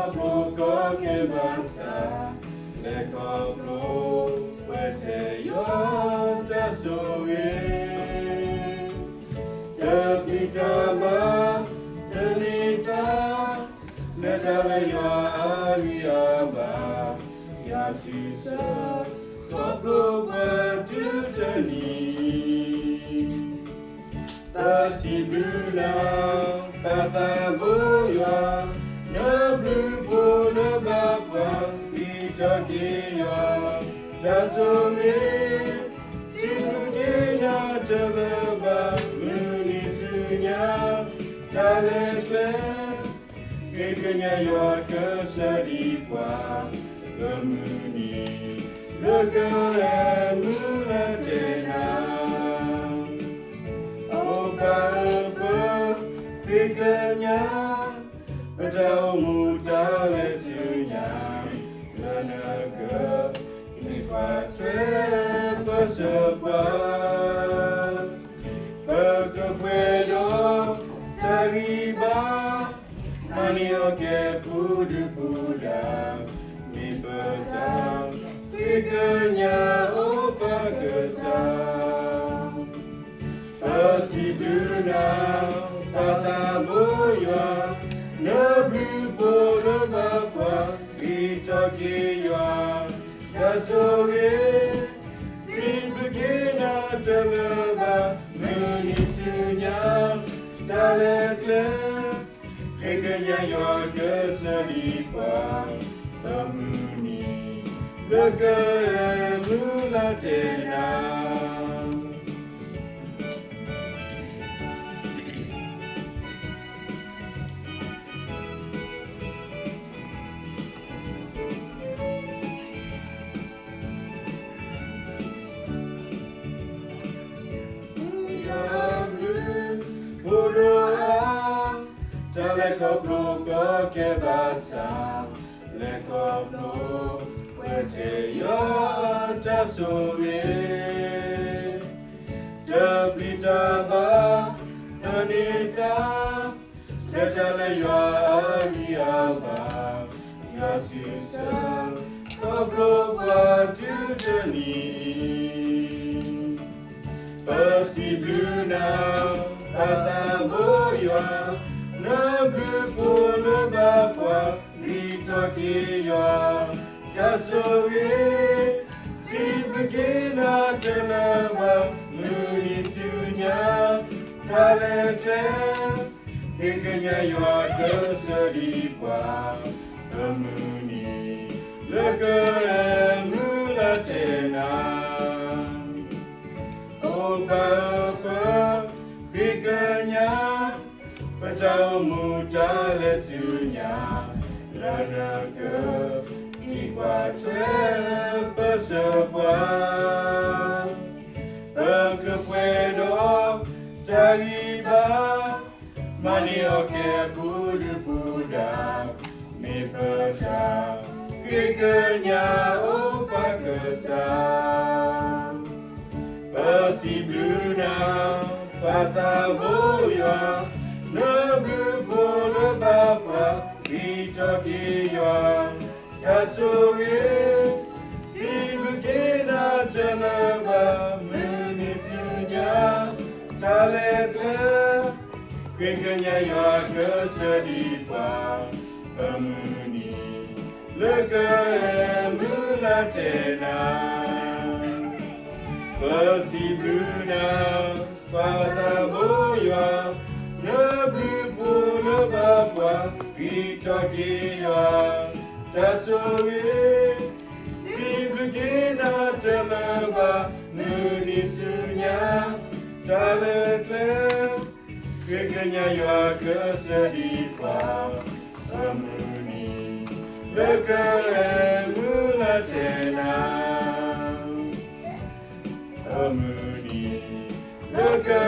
koplo ke basa le koplo wete yo tasoe tepitama telita netale yo aliaba ya sisa koplo wete tani Tasibula Tata Boya Nablu Bola Bapa Itakia Tasome Sibukina Teleba Munisunya Talekle Kekenya Yoa Kesadipwa Kemuni Lega Mulatena Fikirnya Bedau muda lesunya Lenaga Nikmat bersebar Berkepedo Teriba Manioke pudu-puda Mi petang Fikirnya Opa kesal Tersiduna Tata boya Neblu bola bapa Itakia Tasore Sin begina teleba Menisunya Talekle Kekenya yo kesedipa Temuni Lega mulatena Le koplo ke basa Le koplo wete yo tasoe Tepitaba Tanita Tetale yo aliaba Ya sisa koplo watu tani Pasibuna Tata boya Neblu bola bapa Itakia Kasoe Si begina teleba Munisunya Talekle Kekenya yo kesedipa Temuni Lega mulatena Oh bapa Kekenya Bedau muda lesunya Lenaga Nikmat bersebar Berkepedo Teriba Manioke pudu-puda Mi petang Kekenya opa kesal Pasibuna Tata boya Neblu bola bapa Itakia Kasoe Si begina teleba Menisunya Talekle Kekenya yo kesedipa Temuni Lega mulatena Pasibuna Tata boya Neblu bola bapa Itakia Tasoe Si begina teleba Munisunya Talekle Kekenya yo kesedipa Temuni Lega mulatena Temuni Lega